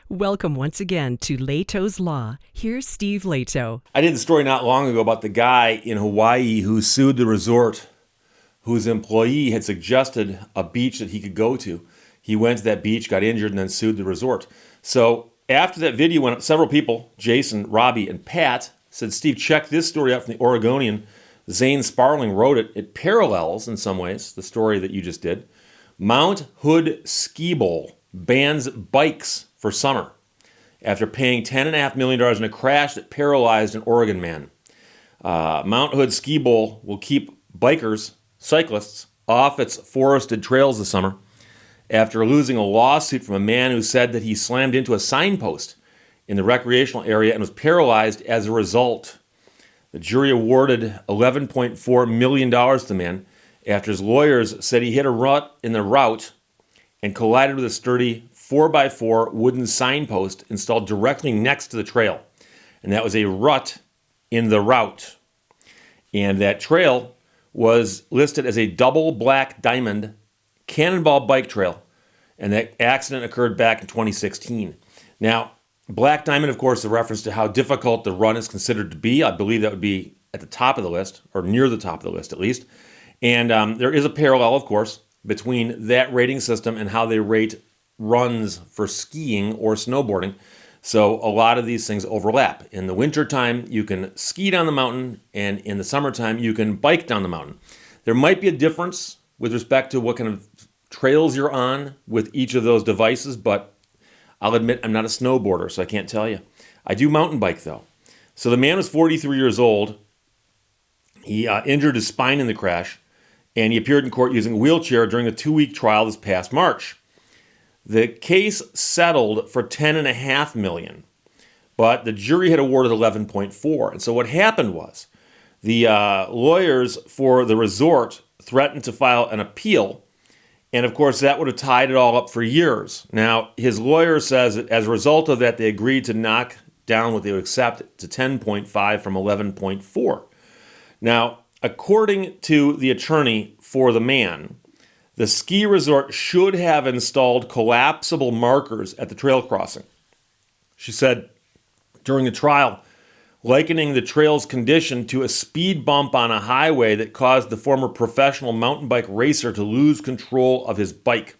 Welcome once again to Lehto's Law. Here's Steve Lehto. I did a story not long ago about the guy in Hawaii who sued the resort whose employee had suggested a beach that he could go to. He went to that beach, got injured, and then sued the resort. So after that video went up, several people, Jason, Robbie, and Pat, said, Steve, check this story out from the Oregonian. Zane Sparling wrote it. It parallels, in some ways, the story that you just did. Mount Hood Ski Bowl bans bikes for summer after paying $10.5 million in a crash that paralyzed an Oregon man. Mount Hood Ski Bowl will keep bikers, cyclists, off its forested trails this summer after losing a lawsuit from a man who said that he slammed into a signpost in the recreational area and was paralyzed as a result. The jury awarded $11.4 million to the man after his lawyers said he hit a rut in the route and collided with a sturdy 4x4 wooden signpost installed directly next to the trail. And that was a rut in the route. And that trail was listed as a double black diamond cannonball bike trail. And that accident occurred back in 2016. Now, Black Diamond, of course, is a reference to how difficult the run is considered to be. I believe that would be at the top of the list, or near the top of the list at least. And there is a parallel, of course, between that rating system and how they rate runs for skiing or snowboarding. So a lot of these things overlap. In the wintertime, you can ski down the mountain, and in the summertime, you can bike down the mountain. There might be a difference with respect to what kind of trails you're on with each of those devices, but I'll admit I'm not a snowboarder, so I can't tell you. I do mountain bike, though. So the man was 43 years old. He injured his spine in the crash, and he appeared in court using a wheelchair during a 2-week trial this past March. The case settled for $10.5 million, but the jury had awarded $11.4. And so what happened was the lawyers for the resort threatened to file an appeal. And of course, that would have tied it all up for years. Now, his lawyer says that as a result of that, they agreed to knock down what they would accept to 10.5 from 11.4. Now, according to the attorney for the man, the ski resort should have installed collapsible markers at the trail crossing. She said during the trial, likening the trail's condition to a speed bump on a highway that caused the former professional mountain bike racer to lose control of his bike.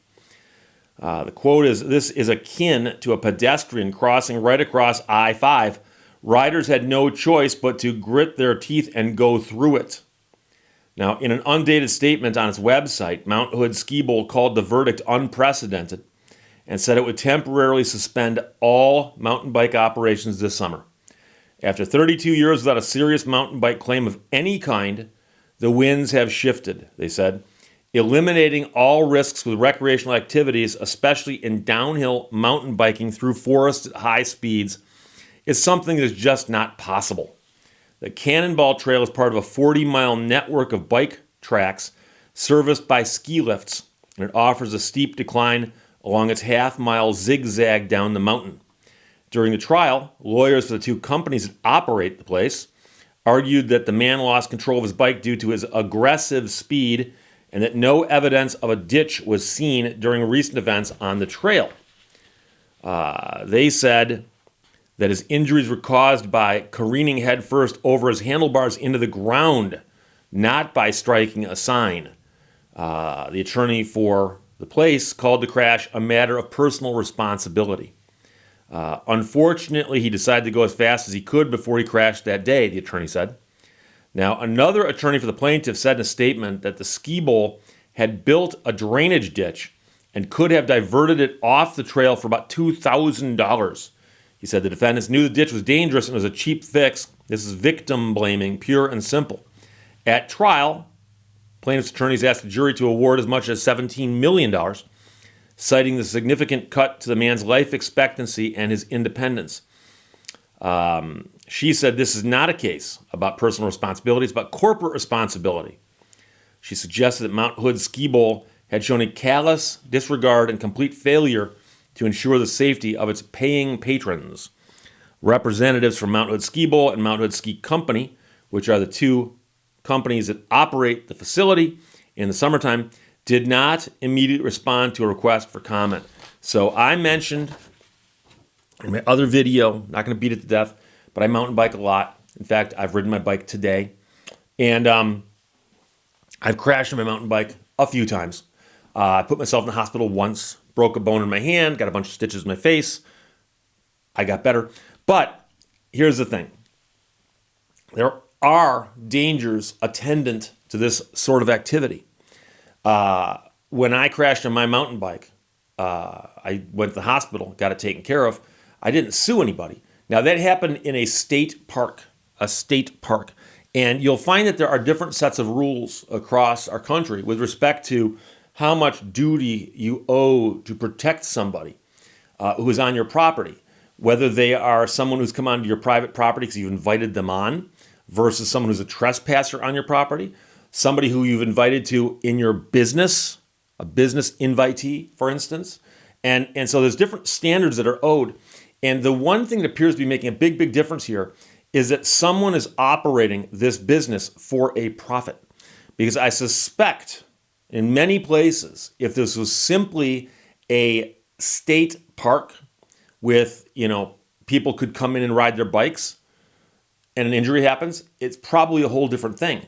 The quote is, "This is akin to a pedestrian crossing right across I-5. Riders had no choice but to grit their teeth and go through it." Now, in an undated statement on its website, Mount Hood Ski Bowl called the verdict unprecedented and said it would temporarily suspend all mountain bike operations this summer. After 32 years without a serious mountain bike claim of any kind, the winds have shifted, they said. Eliminating all risks with recreational activities, especially in downhill mountain biking through forests at high speeds, is something that is just not possible. The Cannonball Trail is part of a 40-mile network of bike tracks serviced by ski lifts, and it offers a steep decline along its half-mile zigzag down the mountain. During the trial, lawyers for the two companies that operate the place argued that the man lost control of his bike due to his aggressive speed and that no evidence of a ditch was seen during recent events on the trail. They said that his injuries were caused by careening headfirst over his handlebars into the ground, not by striking a sign. The attorney for the place called the crash a matter of personal responsibility. Unfortunately, he decided to go as fast as he could before he crashed that day, the attorney said. Now, another attorney for the plaintiff said in a statement that the ski bowl had built a drainage ditch and could have diverted it off the trail for about $2,000. He said the defendants knew the ditch was dangerous and was a cheap fix. This is victim blaming, pure and simple. At trial, plaintiff's attorneys asked the jury to award as much as $17 million, citing the significant cut to the man's life expectancy and his independence. She said this is not a case about personal responsibility, it's about corporate responsibility. She suggested that Mount Hood Ski Bowl had shown a callous disregard and complete failure to ensure the safety of its paying patrons. Representatives from Mount Hood Ski Bowl and Mount Hood Ski Company, which are the two companies that operate the facility in the summertime, did not immediately respond to a request for comment. So I mentioned In my other video, not going to beat it to death, but I mountain bike a lot. In fact, I've ridden my bike today. And I've crashed on my mountain bike a few times. I put myself in the hospital once, broke a bone in my hand, got a bunch of stitches in my face. I got better. But here's the thing. There are dangers attendant to this sort of activity. When I crashed on my mountain bike, I went to the hospital, got it taken care of. I didn't sue anybody. Now, that happened in a state park. And you'll find that there are different sets of rules across our country with respect to how much duty you owe to protect somebody who is on your property, whether they are someone who's come onto your private property because you've invited them on versus someone who's a trespasser on your property, somebody who you've invited to in your business, a business invitee, for instance. And so there's different standards that are owed. And the one thing that appears to be making a big, big difference here is that someone is operating this business for a profit. Because I suspect in many places, if this was simply a state park with, people could come in and ride their bikes and an injury happens, it's probably a whole different thing.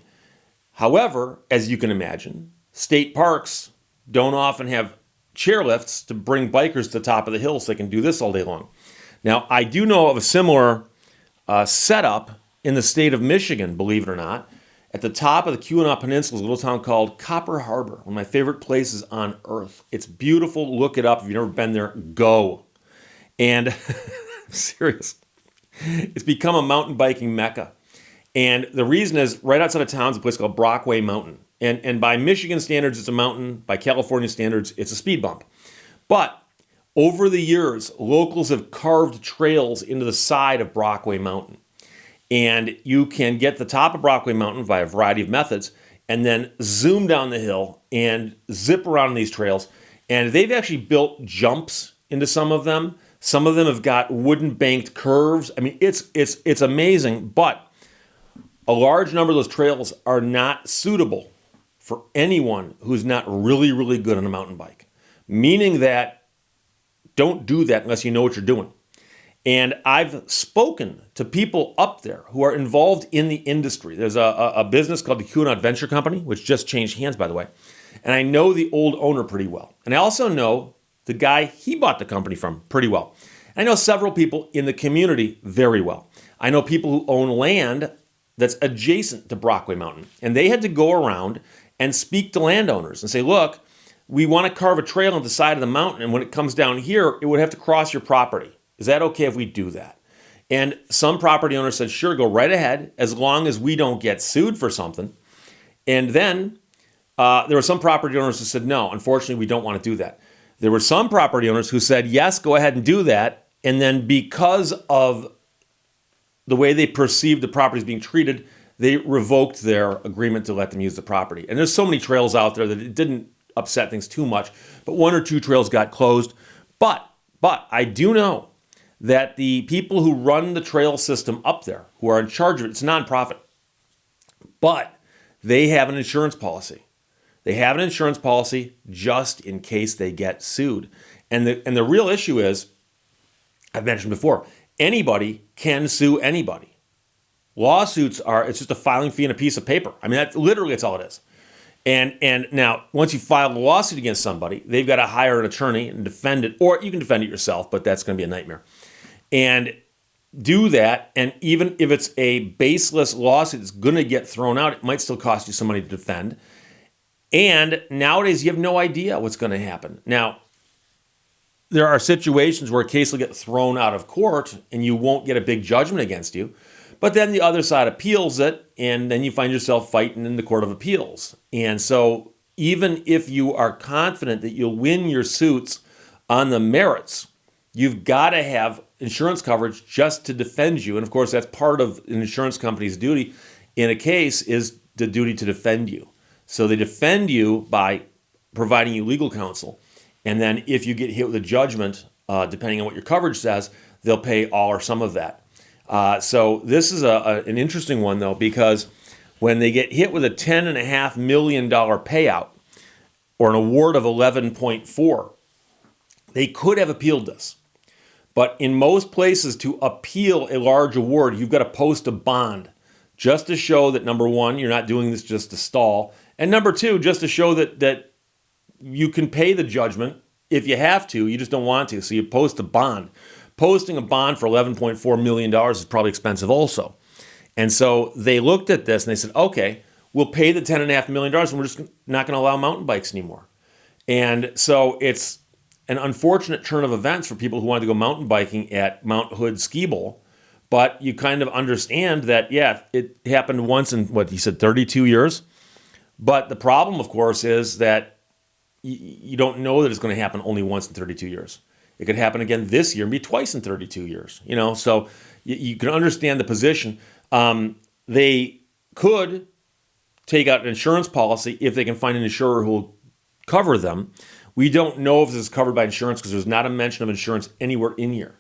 However, as you can imagine, state parks don't often have chairlifts to bring bikers to the top of the hill so they can do this all day long. Now, I do know of a similar setup in the state of Michigan, believe it or not. At the top of the Keweenaw Peninsula is a little town called Copper Harbor, one of my favorite places on earth. It's beautiful. Look it up. If you've never been there, go. And I'm serious. It's become a mountain biking mecca. And the reason is right outside of town is a place called Brockway Mountain. And by Michigan standards, it's a mountain. By California standards, it's a speed bump. But over the years, locals have carved trails into the side of Brockway Mountain. And you can get the top of Brockway Mountain by a variety of methods and then zoom down the hill and zip around these trails. And they've actually built jumps into some of them. Some of them have got wooden banked curves. I mean, it's amazing, but a large number of those trails are not suitable for anyone who's not really, really good on a mountain bike. Meaning that don't do that unless you know what you're doing. And I've spoken to people up there who are involved in the industry. There's a business called the Keweenaw Adventure Company, which just changed hands, by the way. And I know the old owner pretty well. And I also know the guy he bought the company from pretty well. I know several people in the community very well. I know people who own land that's adjacent to Brockway Mountain. And they had to go around and speak to landowners and say, look, we want to carve a trail on the side of the mountain, and when it comes down here, it would have to cross your property. Is that okay if we do that? And some property owners said, sure, go right ahead, as long as we don't get sued for something. And then there were some property owners who said, no, unfortunately, we don't want to do that. There were some property owners who said, yes, go ahead and do that. And then because of the way they perceived the properties being treated, they revoked their agreement to let them use the property. And there's so many trails out there that it didn't upset things too much, but one or two trails got closed. But I do know that the people who run the trail system up there, who are in charge of it, it's a nonprofit, but they have an insurance policy. They have an insurance policy just in case they get sued. And the real issue is, I've mentioned before, anybody can sue anybody. Lawsuits it's just a filing fee and a piece of paper. I mean, that's all it is. And now, once you file a lawsuit against somebody, they've got to hire an attorney and defend it, or you can defend it yourself, but that's going to be a nightmare. And do that, and even if it's a baseless lawsuit that's going to get thrown out, it might still cost you some money to defend. And nowadays, you have no idea what's going to happen. Now, there are situations where a case will get thrown out of court, and you won't get a big judgment against you. But then the other side appeals it, and then you find yourself fighting in the Court of Appeals. And so even if you are confident that you'll win your suits on the merits, you've got to have insurance coverage just to defend you. And of course, that's part of an insurance company's duty in a case is the duty to defend you. So they defend you by providing you legal counsel. And then if you get hit with a judgment, depending on what your coverage says, they'll pay all or some of that. So this is an interesting one, though, because when they get hit with a $10.5 million payout or an award of 11.4, they could have appealed this. But in most places, to appeal a large award, you've got to post a bond just to show that, number one, you're not doing this just to stall. And number two, just to show that you can pay the judgment if you have to. You just don't want to. So you post a bond. Posting a bond for $11.4 million is probably expensive also. And so they looked at this and they said, okay, we'll pay the $10.5 million and we're just not going to allow mountain bikes anymore. And so it's an unfortunate turn of events for people who wanted to go mountain biking at Mount Hood Ski Bowl. But you kind of understand that, yeah, it happened once in, what he said, 32 years. But the problem, of course, is that you don't know that it's going to happen only once in 32 years. It could happen again this year and be twice in 32 years. So you can understand the position. They could take out an insurance policy if they can find an insurer who will cover them. We don't know if this is covered by insurance because there's not a mention of insurance anywhere in here.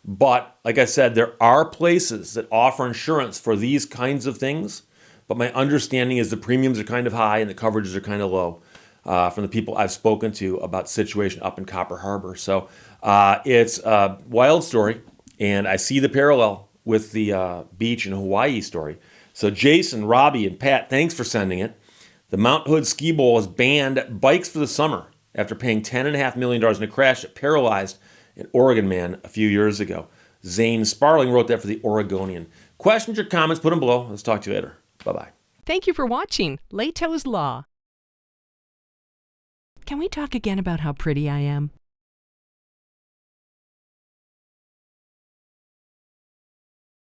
But like I said, there are places that offer insurance for these kinds of things. But my understanding is the premiums are kind of high and the coverages are kind of low from the people I've spoken to about the situation up in Copper Harbor. So it's a wild story, and I see the parallel with the beach in Hawaii story. So Jason, Robbie, and Pat, thanks for sending it. The Mount Hood Ski Bowl has banned bikes for the summer after paying $10.5 million in a crash that paralyzed an Oregon man a few years ago. Zane Sparling wrote that for the Oregonian. Questions or comments, put them below. Let's talk to you later. Bye-bye. Thank you for watching Lehto's Law. Can we talk again about how pretty I am?